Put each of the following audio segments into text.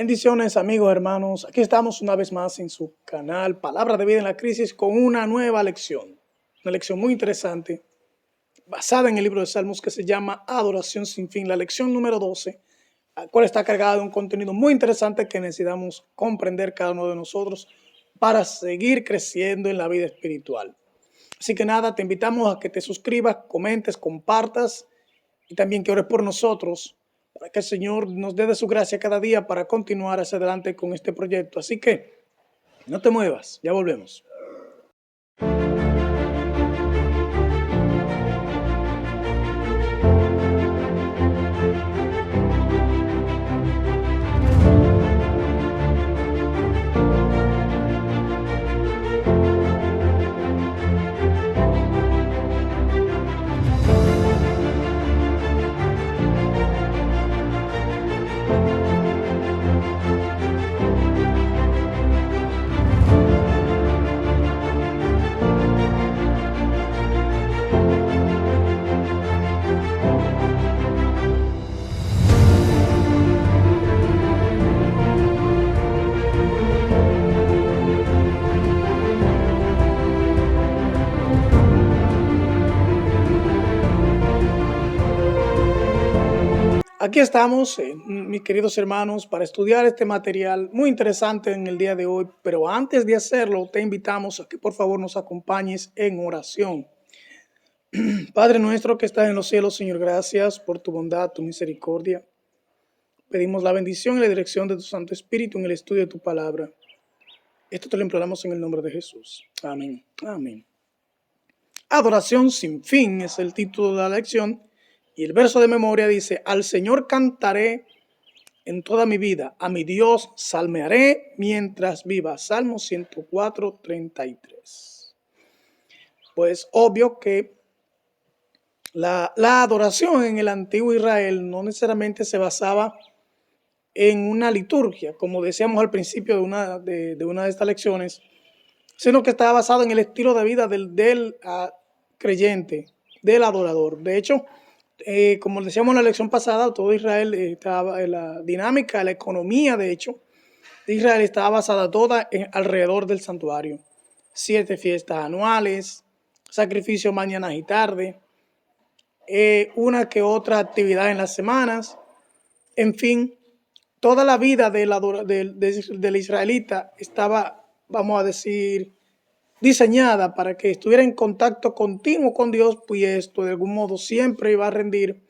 Bendiciones amigos, hermanos. Aquí estamos una vez más en su canal Palabra de Vida en la Crisis con una nueva lección. Una lección muy interesante basada en el libro de Salmos que se llama Adoración sin fin. La lección número 12, la cual está cargada de un contenido muy interesante que necesitamos comprender cada uno de nosotros para seguir creciendo en la vida espiritual. Así que nada, te invitamos a que te suscribas, comentes, compartas y también que ores por nosotros para que el Señor nos dé de su gracia cada día para continuar hacia adelante con este proyecto. Así que no te muevas, ya volvemos. Aquí estamos, mis queridos hermanos, para estudiar este material muy interesante en el día de hoy. Pero antes de hacerlo, te invitamos a que por favor nos acompañes en oración. Padre nuestro que estás en los cielos, Señor, gracias por tu bondad, tu misericordia. Pedimos la bendición y la dirección de tu Santo Espíritu en el estudio de tu palabra. Esto te lo imploramos en el nombre de Jesús. Amén. Amén. Adoración sin fin es el título de la lección. Y el verso de memoria dice: al Señor cantaré en toda mi vida, a mi Dios salmearé mientras viva. Salmo 104, 33. Pues obvio que la adoración en el antiguo Israel no necesariamente se basaba en una liturgia, como decíamos al principio de una de estas lecciones, sino que estaba basado en el estilo de vida del creyente, del adorador. De hecho, como decíamos en la lección pasada, todo Israel estaba en la dinámica, la economía, de hecho, de Israel estaba basada toda alrededor del santuario. 7 fiestas anuales, sacrificio mañana y tarde, una que otra actividad en las semanas, en fin, toda la vida del israelita estaba, vamos a decir, diseñada para que estuviera en contacto continuo con Dios, pues esto de algún modo siempre iba a rendir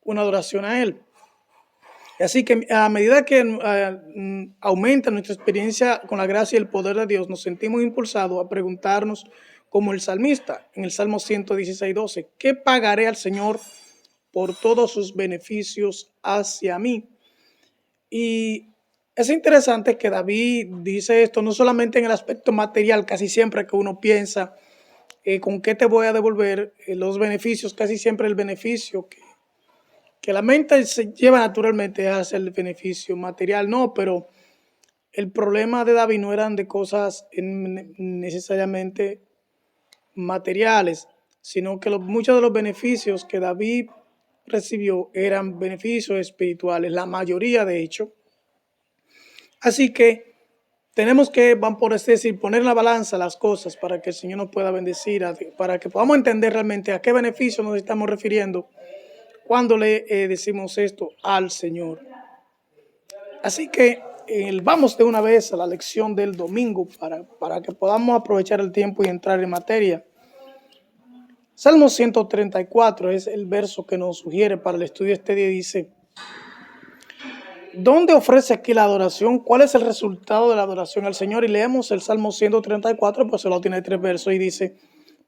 una adoración a Él. Así que a medida que aumenta nuestra experiencia con la gracia y el poder de Dios, nos sentimos impulsados a preguntarnos, como el salmista en el Salmo 116, 12, ¿qué pagaré al Señor por todos sus beneficios hacia mí? Y es interesante que David dice esto no solamente en el aspecto material, casi siempre que uno piensa, ¿con qué te voy a devolver los beneficios? Casi siempre el beneficio que la mente se lleva naturalmente hacia el beneficio material, no, pero el problema de David no eran de cosas necesariamente materiales, sino que muchos de los beneficios que David recibió eran beneficios espirituales, la mayoría de hecho. Así que tenemos que, vamos por decir, poner en la balanza las cosas para que el Señor nos pueda bendecir, para que podamos entender realmente a qué beneficio nos estamos refiriendo cuando le decimos esto al Señor. Así que vamos de una vez a la lección del domingo para que podamos aprovechar el tiempo y entrar en materia. Salmo 134 es el verso que nos sugiere para el estudio de este día. Dice: ¿dónde ofrece aquí la adoración? ¿Cuál es el resultado de la adoración al Señor? Y leemos el Salmo 134, pues solo tiene 3 versos y dice: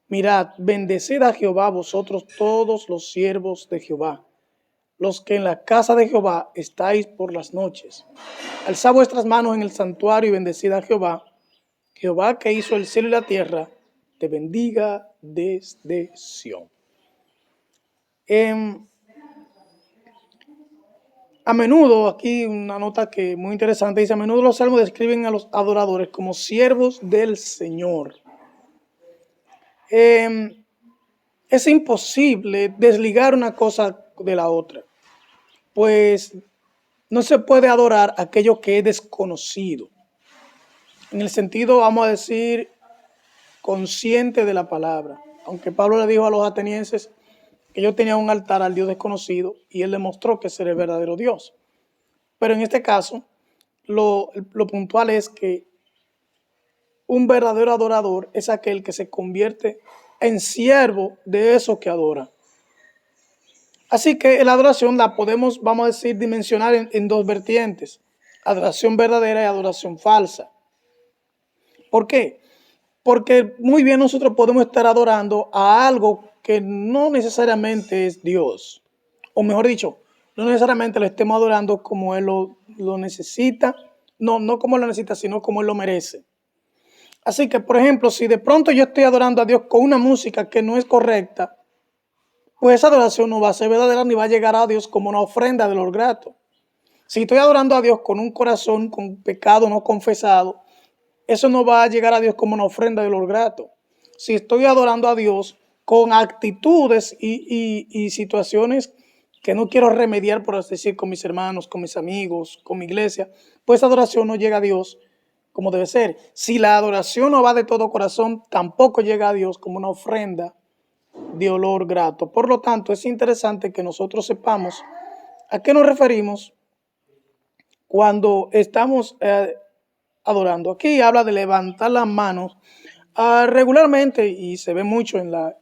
mirad, bendecid a Jehová vosotros todos los siervos de Jehová, los que en la casa de Jehová estáis por las noches. Alzad vuestras manos en el santuario y bendecid a Jehová. Jehová que hizo el cielo y la tierra, te bendiga desde Sión. A menudo, aquí una nota que muy interesante, dice: a menudo los salmos describen a los adoradores como siervos del Señor. Es imposible desligar una cosa de la otra, pues No se puede adorar aquello que es desconocido. En el sentido, vamos a decir, consciente de la palabra. Aunque Pablo le dijo a los atenienses que ellos tenían un altar al Dios desconocido y él demostró que ese era el verdadero Dios. Pero en este caso, lo puntual es que un verdadero adorador es aquel que se convierte en siervo de eso que adora. Así que la adoración la podemos, vamos a decir, dimensionar en dos vertientes: adoración verdadera y adoración falsa. ¿Por qué? Porque muy bien nosotros podemos estar adorando a algo que no necesariamente es Dios. O mejor dicho, no necesariamente lo estemos adorando como Él lo necesita. No como lo necesita, sino como Él lo merece. Así que, por ejemplo, si de pronto yo estoy adorando a Dios con una música que no es correcta, pues esa adoración no va a ser verdadera ni va a llegar a Dios como una ofrenda de olor grato. Si estoy adorando a Dios con un corazón con pecado no confesado, eso no va a llegar a Dios como una ofrenda de olor grato. Si estoy adorando a Dios con actitudes y situaciones que no quiero remediar, por así decir, con mis hermanos, con mis amigos, con mi iglesia, pues esa adoración no llega a Dios como debe ser. Si la adoración no va de todo corazón, tampoco llega a Dios como una ofrenda de olor grato. Por lo tanto, es interesante que nosotros sepamos a qué nos referimos cuando estamos adorando. Aquí habla de levantar las manos regularmente, y se ve mucho en las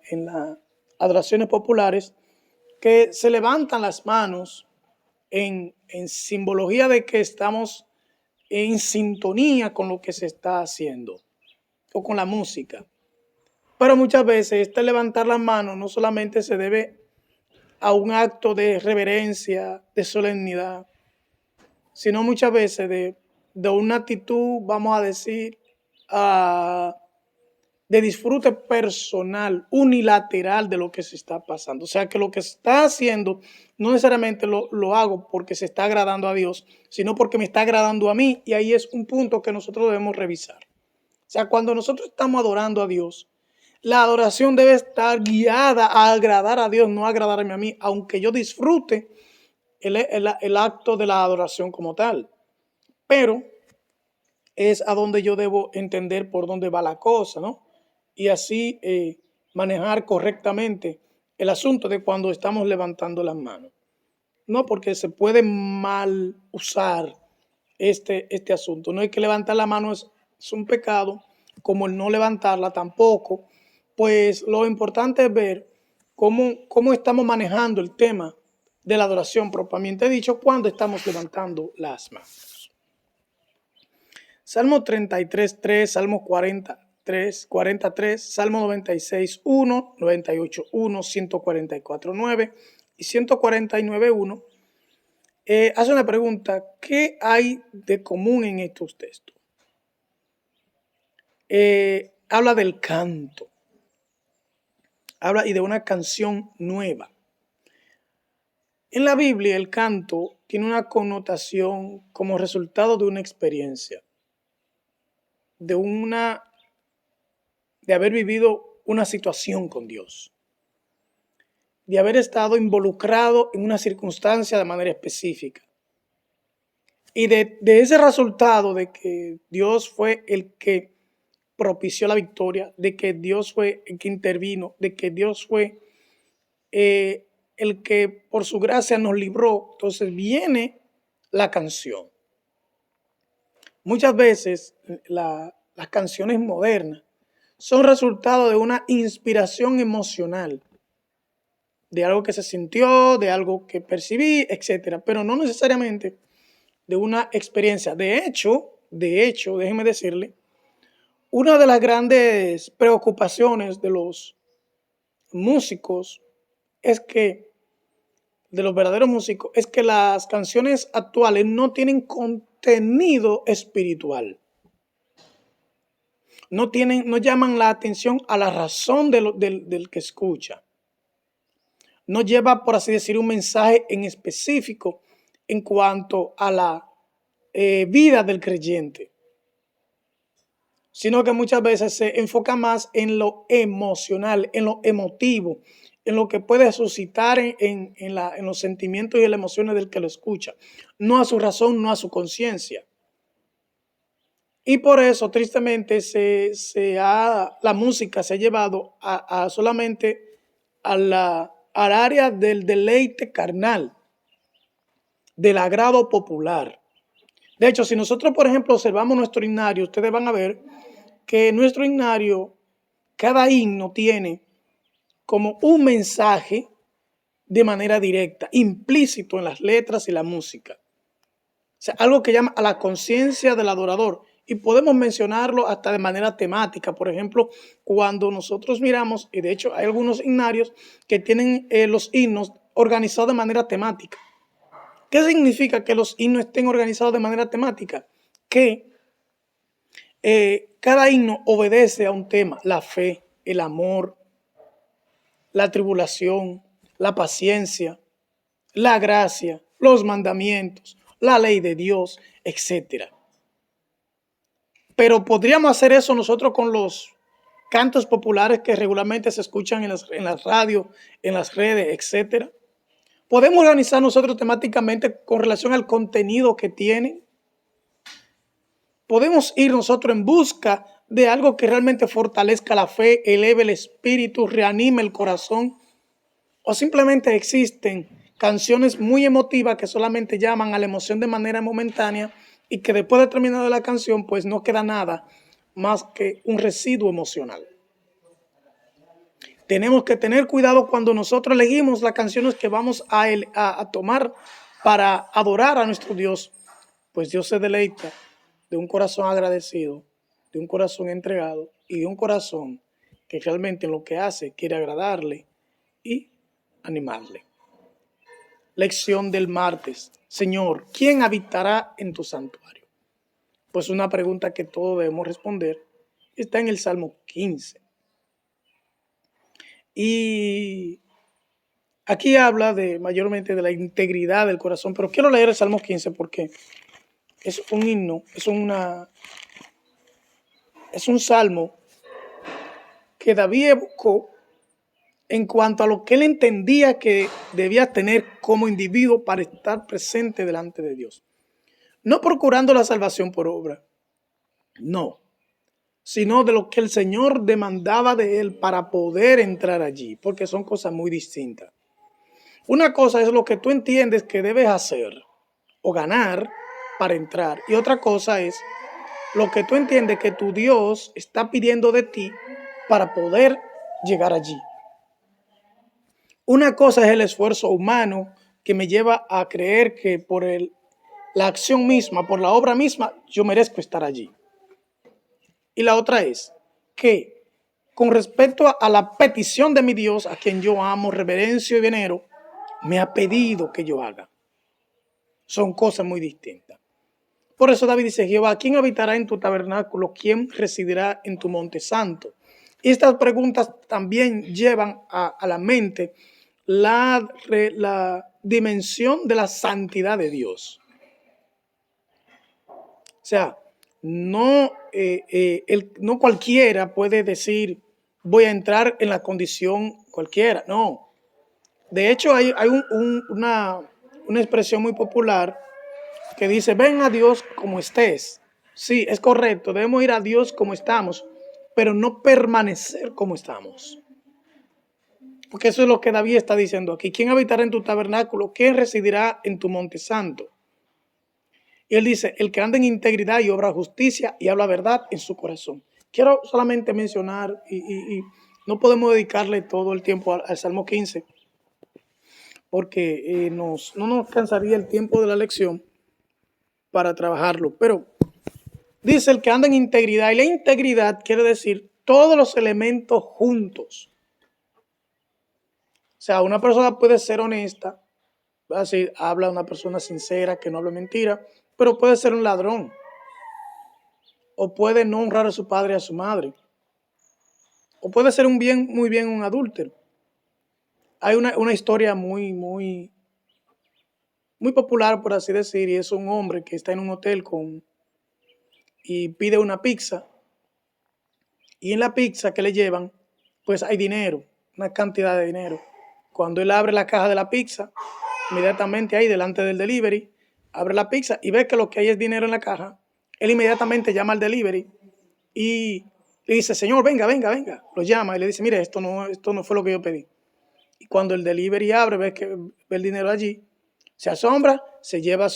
adoraciones populares, que se levantan las manos en simbología de que estamos en sintonía con lo que se está haciendo o con la música. Pero muchas veces este levantar las manos no solamente se debe a un acto de reverencia, de solemnidad, sino muchas veces de una actitud, vamos a decir, de disfrute personal, unilateral de lo que se está pasando. O sea, que lo que se está haciendo no necesariamente lo hago porque se está agradando a Dios, sino porque me está agradando a mí, y ahí es un punto que nosotros debemos revisar. O sea, cuando nosotros estamos adorando a Dios, la adoración debe estar guiada a agradar a Dios, no a agradarme a mí, aunque yo disfrute el acto de la adoración como tal. Pero es a donde yo debo entender por dónde va la cosa, ¿no? Y así manejar correctamente el asunto de cuando estamos levantando las manos. No, porque se puede mal usar este asunto. No hay que levantar la mano, es un pecado, como el no levantarla tampoco. Pues lo importante es ver cómo estamos manejando el tema de la adoración propiamente dicho cuando estamos levantando las manos. Salmo 33:3, Salmo 43, Salmo 96:1, 98:1, 144:9 y 149:1. Hace una pregunta: ¿qué hay de común en estos textos? Habla del canto, habla y de una canción nueva. En la Biblia el canto tiene una connotación como resultado de una experiencia, de haber vivido una situación con Dios, de haber estado involucrado en una circunstancia de manera específica. Y de ese resultado de que Dios fue el que propició la victoria, de que Dios fue el que intervino, de que Dios fue el que por su gracia nos libró, entonces viene la canción. Muchas veces las canciones modernas son resultado de una inspiración emocional, de algo que se sintió, de algo que percibí, etcétera, pero no necesariamente de una experiencia. De hecho, déjeme decirle, una de las grandes preocupaciones de los músicos es que, de los verdaderos músicos, es que las canciones actuales no tienen contenido espiritual. No llaman la atención a la razón del que escucha. No lleva, por así decir, un mensaje en específico en cuanto a la vida del creyente, sino que muchas veces se enfoca más en lo emocional, en lo emotivo, en lo que puede suscitar en los sentimientos y las emociones del que lo escucha, no a su razón, no a su conciencia. Y por eso, tristemente, la música se ha llevado a solamente al área del deleite carnal, del agrado popular. De hecho, si nosotros, por ejemplo, observamos nuestro himnario, ustedes van a ver que nuestro himnario, cada himno tiene como un mensaje de manera directa, implícito en las letras y la música. O sea, algo que llama a la conciencia del adorador. Y podemos mencionarlo hasta de manera temática. Por ejemplo, cuando nosotros miramos, y de hecho hay algunos himnarios que tienen los himnos organizados de manera temática. ¿Qué significa que los himnos estén organizados de manera temática? Que cada himno obedece a un tema: la fe, el amor, la tribulación, la paciencia, la gracia, los mandamientos, la ley de Dios, etcétera. Pero podríamos hacer eso nosotros con los cantos populares que regularmente se escuchan en las radios, en las redes, etcétera. Podemos organizar nosotros temáticamente con relación al contenido que tienen. Podemos ir nosotros en busca de algo que realmente fortalezca la fe, eleve el espíritu, reanime el corazón. O simplemente existen canciones muy emotivas que solamente llaman a la emoción de manera momentánea y que después de terminar la canción pues no queda nada más que un residuo emocional. Tenemos que tener cuidado cuando nosotros elegimos las canciones que vamos a tomar para adorar a nuestro Dios, pues Dios se deleita de un corazón agradecido, de un corazón entregado y de un corazón que realmente en lo que hace quiere agradarle y animarle. Lección del martes. Señor, ¿quién habitará en tu santuario? Pues una pregunta que todos debemos responder. Está en el Salmo 15. Y aquí habla mayormente de la integridad del corazón, pero quiero leer el Salmo 15 porque es un himno, es un salmo que David evocó en cuanto a lo que él entendía que debía tener como individuo para estar presente delante de Dios. No procurando la salvación por obra, no, sino de lo que el Señor demandaba de él para poder entrar allí, porque son cosas muy distintas. Una cosa es lo que tú entiendes que debes hacer o ganar para entrar, y otra cosa es lo que tú entiendes que tu Dios está pidiendo de ti para poder llegar allí. Una cosa es el esfuerzo humano que me lleva a creer que por la acción misma, por la obra misma, yo merezco estar allí. Y la otra es que con respecto a la petición de mi Dios, a quien yo amo, reverencio y venero, me ha pedido que yo haga. Son cosas muy distintas. Por eso David dice: Jehová, ¿quién habitará en tu tabernáculo? ¿Quién residirá en tu monte santo? Y estas preguntas también llevan a la mente la dimensión de la santidad de Dios. O sea, no cualquiera puede decir voy a entrar en la condición cualquiera, no. De hecho, hay una expresión muy popular que dice: ven a Dios como estés. Sí, es correcto, debemos ir a Dios como estamos, pero no permanecer como estamos. Porque eso es lo que David está diciendo aquí. ¿Quién habitará en tu tabernáculo? ¿Quién residirá en tu monte santo? Y él dice: el que anda en integridad y obra justicia y habla verdad en su corazón. Quiero solamente mencionar, y no podemos dedicarle todo el tiempo al Salmo 15, porque no nos cansaría el tiempo de la lección para trabajarlo. Pero dice: el que anda en integridad, y la integridad quiere decir todos los elementos juntos. O sea, una persona puede ser honesta, así habla una persona sincera que no habla mentira, pero puede ser un ladrón, o puede no honrar a su padre y a su madre, o puede ser muy bien un adúltero. Hay una historia muy popular, por así decir, y es un hombre que está en un hotel y pide una pizza, y en la pizza que le llevan, pues hay dinero, una cantidad de dinero. Cuando él abre la caja de la pizza, inmediatamente ahí delante del delivery, abre la pizza y ve que lo que hay es dinero en la caja, él inmediatamente llama al delivery y le dice, señor, venga, venga, venga. Lo llama y le dice, mire, esto no fue lo que yo pedí. Y cuando el delivery abre, ve el dinero allí, se asombra, se lleva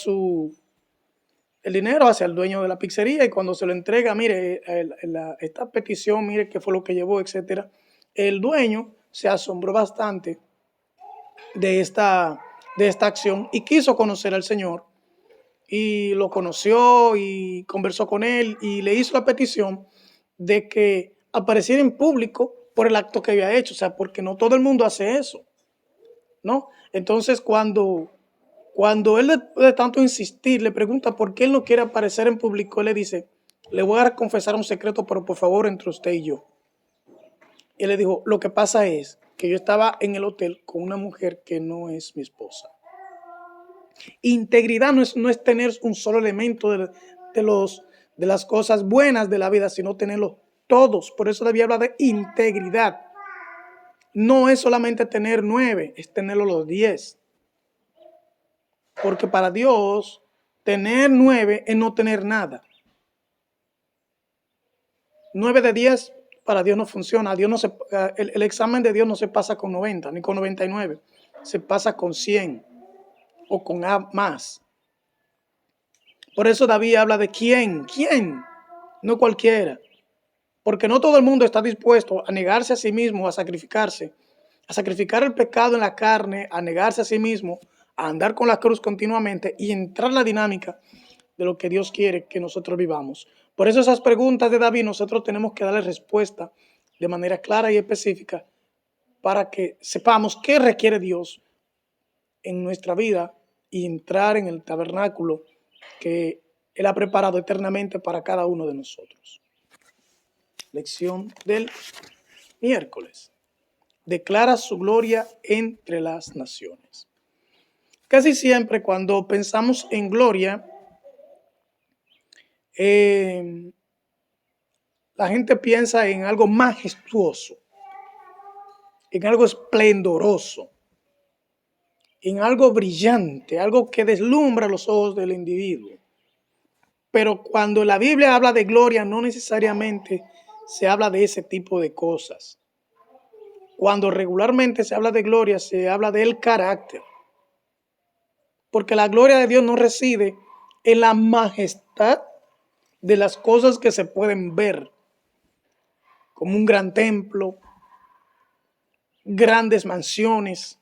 el dinero hacia el dueño de la pizzería y cuando se lo entrega, mire, esta petición, mire qué fue lo que llevó, etcétera. El dueño se asombró bastante de esta acción y quiso conocer al Señor y lo conoció y conversó con él y le hizo la petición de que apareciera en público por el acto que había hecho, o sea, porque no todo el mundo hace eso, ¿no? Entonces cuando él de tanto insistir le pregunta por qué él no quiere aparecer en público, él le dice, le voy a confesar un secreto, pero por favor entre usted y yo. Y él le dijo, lo que pasa es que yo estaba en el hotel con una mujer que no es mi esposa. Integridad no es tener un solo elemento de las cosas buenas de la vida, sino tenerlos todos. Por eso David habla de integridad. No es solamente tener 9, es tenerlo los 10. Porque para Dios, tener 9 es no tener nada. 9 de 10 para Dios no funciona. El examen de Dios no se pasa con 90 ni con 99. Se pasa con 100 o con A más. Por eso David habla de quién, no cualquiera. Porque no todo el mundo está dispuesto a negarse a sí mismo, a sacrificarse, a sacrificar el pecado en la carne, a negarse a sí mismo, a andar con la cruz continuamente y entrar en la dinámica de lo que Dios quiere que nosotros vivamos. Por eso esas preguntas de David nosotros tenemos que darle respuesta de manera clara y específica para que sepamos qué requiere Dios en nuestra vida y entrar en el tabernáculo que Él ha preparado eternamente para cada uno de nosotros. Lección del miércoles. Declara su gloria entre las naciones. Casi siempre cuando pensamos en gloria, la gente piensa en algo majestuoso, en algo esplendoroso, en algo brillante, algo que deslumbra los ojos del individuo. Pero cuando la Biblia habla de gloria, no necesariamente se habla de ese tipo de cosas. Cuando regularmente se habla de gloria, se habla del carácter. Porque la gloria de Dios no reside en la majestad de las cosas que se pueden ver, como un gran templo, grandes mansiones,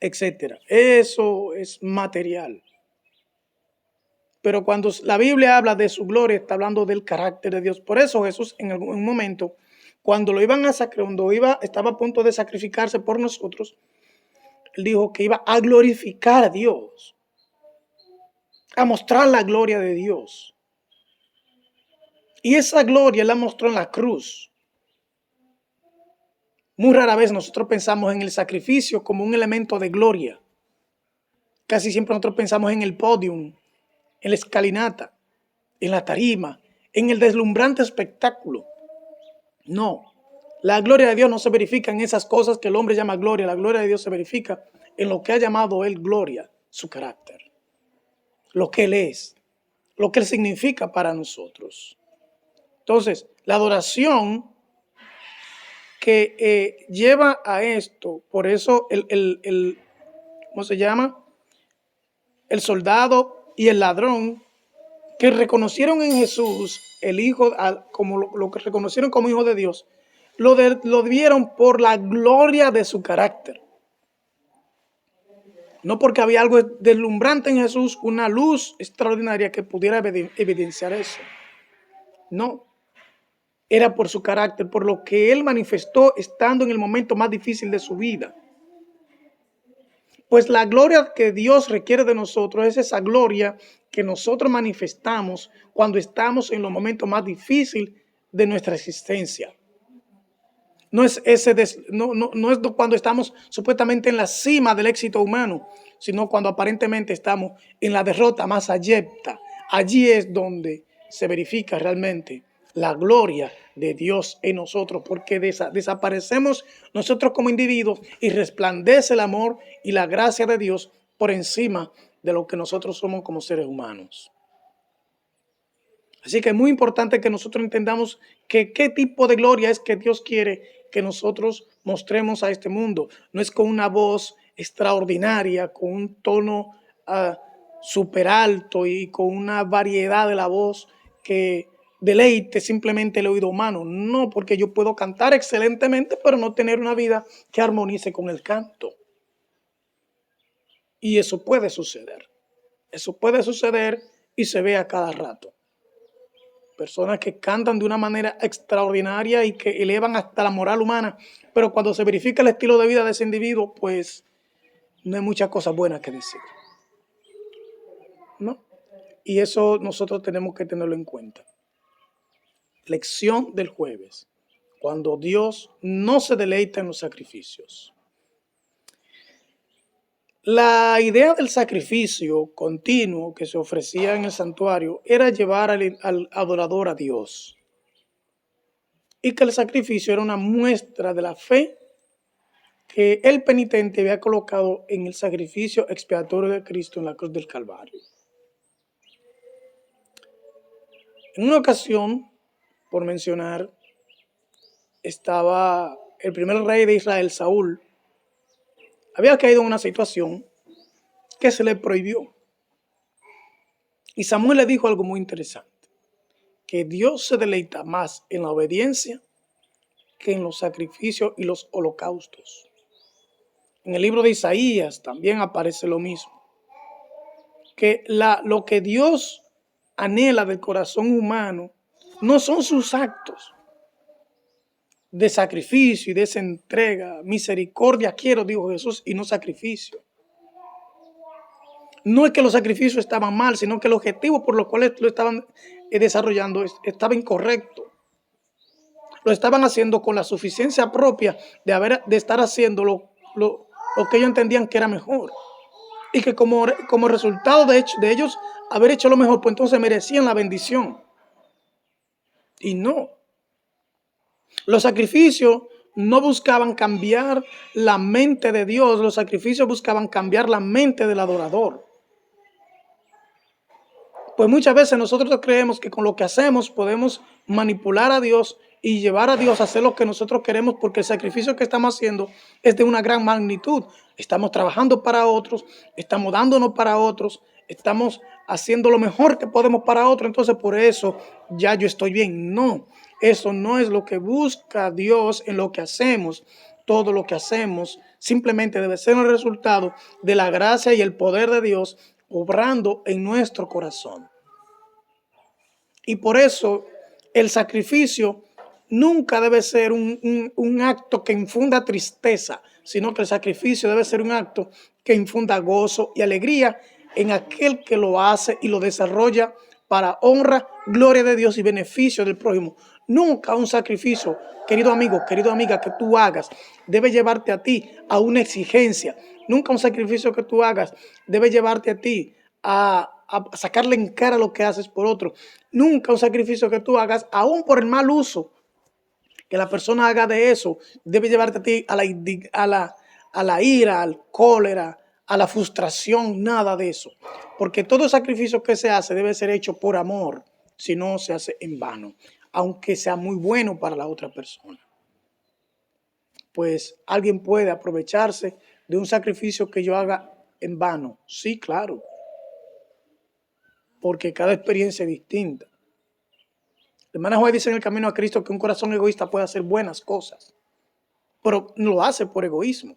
etc. Eso es material. Pero cuando la Biblia habla de su gloria, está hablando del carácter de Dios. Por eso Jesús en algún momento, cuando lo iban a sacrificar, estaba a punto de sacrificarse por nosotros, él dijo que iba a glorificar a Dios, a mostrar la gloria de Dios. Y esa gloria la mostró en la cruz. Muy rara vez nosotros pensamos en el sacrificio como un elemento de gloria. Casi siempre nosotros pensamos en el podium, en la escalinata, en la tarima, en el deslumbrante espectáculo. No, la gloria de Dios no se verifica en esas cosas que el hombre llama gloria. La gloria de Dios se verifica en lo que ha llamado él gloria, su carácter, lo que él es, lo que él significa para nosotros. Entonces, la adoración que lleva a esto, por eso ¿cómo se llama? El soldado y el ladrón que reconocieron en Jesús el Hijo, como lo que reconocieron como Hijo de Dios, lo vieron por la gloria de su carácter. No porque había algo deslumbrante en Jesús, una luz extraordinaria que pudiera evidenciar eso. No, era por su carácter, por lo que él manifestó estando en el momento más difícil de su vida. Pues la gloria que Dios requiere de nosotros es esa gloria que nosotros manifestamos cuando estamos en los momentos más difíciles de nuestra existencia. No es no es cuando estamos supuestamente en la cima del éxito humano, sino cuando aparentemente estamos en la derrota más abyecta. Allí es donde se verifica realmente la gloria de Dios en nosotros, porque desaparecemos nosotros como individuos y resplandece el amor y la gracia de Dios por encima de lo que nosotros somos como seres humanos. Así que es muy importante que nosotros entendamos que qué tipo de gloria es que Dios quiere que nosotros mostremos a este mundo. No es con una voz extraordinaria, con un tono súper alto y con una variedad de la voz que deleite simplemente el oído humano. No, porque yo puedo cantar excelentemente, pero no tener una vida que armonice con el canto. Y eso puede suceder. Eso puede suceder y se ve a cada rato. Personas que cantan de una manera extraordinaria y que elevan hasta la moral humana, pero cuando se verifica el estilo de vida de ese individuo, pues no hay muchas cosas buenas que decir, ¿no? Y eso nosotros tenemos que tenerlo en cuenta. Lección del jueves, cuando Dios no se deleita en los sacrificios. La idea del sacrificio continuo que se ofrecía en el santuario era llevar al adorador a Dios, y que el sacrificio era una muestra de la fe que el penitente había colocado en el sacrificio expiatorio de Cristo en la cruz del Calvario. En una ocasión, por mencionar, estaba el primer rey de Israel, Saúl, había caído en una situación que se le prohibió. Y Samuel le dijo algo muy interesante, que Dios se deleita más en la obediencia que en los sacrificios y los holocaustos. En el libro de Isaías también aparece lo mismo, que lo que Dios anhela del corazón humano no son sus actos de sacrificio y de esa entrega. Misericordia quiero, dijo Jesús, y no sacrificio. No es que los sacrificios estaban mal, sino que el objetivo por los cuales lo estaban desarrollando estaba incorrecto. Lo estaban haciendo con la suficiencia propia de estar haciendo lo que ellos entendían que era mejor. Y que como resultado de ellos haber hecho lo mejor, pues entonces merecían la bendición. Y no. Los sacrificios no buscaban cambiar la mente de Dios, los sacrificios buscaban cambiar la mente del adorador. Pues muchas veces nosotros creemos que con lo que hacemos podemos manipular a Dios y llevar a Dios a hacer lo que nosotros queremos, porque el sacrificio que estamos haciendo es de una gran magnitud. Estamos trabajando para otros, estamos dándonos para otros, estamos haciendo lo mejor que podemos para otros, entonces por eso ya yo estoy bien. No, eso no es lo que busca Dios en lo que hacemos. Todo lo que hacemos simplemente debe ser el resultado de la gracia y el poder de Dios obrando en nuestro corazón. Y por eso el sacrificio nunca debe ser un acto que infunda tristeza, sino que el sacrificio debe ser un acto que infunda gozo y alegría en aquel que lo hace y lo desarrolla para honra, gloria de Dios y beneficio del prójimo. Nunca un sacrificio, querido amigo, querida amiga, que tú hagas debe llevarte a ti a una exigencia. Nunca un sacrificio que tú hagas debe llevarte a ti a sacarle en cara lo que haces por otro. Nunca un sacrificio que tú hagas, aún por el mal uso que la persona haga de eso, debe llevarte a ti a la ira, al cólera, a la frustración, nada de eso. Porque todo sacrificio que se hace debe ser hecho por amor, si no se hace en vano, aunque sea muy bueno para la otra persona. Pues alguien puede aprovecharse de un sacrificio que yo haga en vano. Sí, claro. Porque cada experiencia es distinta. La hermana Juárez dice en el camino a Cristo que un corazón egoísta puede hacer buenas cosas, pero lo hace por egoísmo.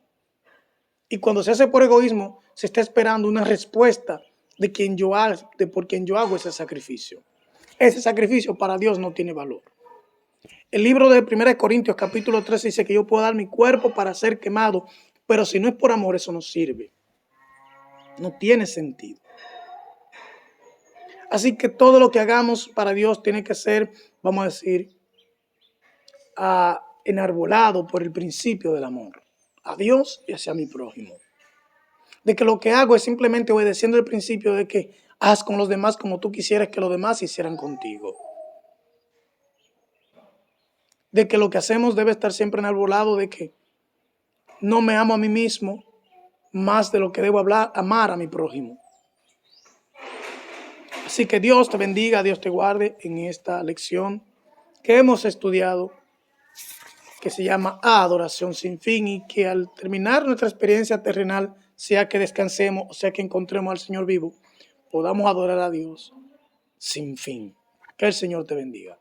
Y cuando se hace por egoísmo, se está esperando una respuesta de por quien yo hago ese sacrificio. Ese sacrificio para Dios no tiene valor. El libro de 1 Corintios capítulo 13 dice que yo puedo dar mi cuerpo para ser quemado, pero si no es por amor, eso no sirve. No tiene sentido. Así que todo lo que hagamos para Dios tiene que ser, vamos a decir, enarbolado por el principio del amor a Dios y hacia mi prójimo. De que lo que hago es simplemente obedeciendo el principio de que haz con los demás como tú quisieras que los demás hicieran contigo. de que lo que hacemos debe estar siempre enarbolado de que no me amo a mí mismo más de lo que debo amar a mi prójimo. Así que Dios te bendiga, Dios te guarde en esta lección que hemos estudiado, que se llama Adoración sin fin, y que al terminar nuestra experiencia terrenal, sea que descansemos o sea que encontremos al Señor vivo, podamos adorar a Dios sin fin. Que el Señor te bendiga.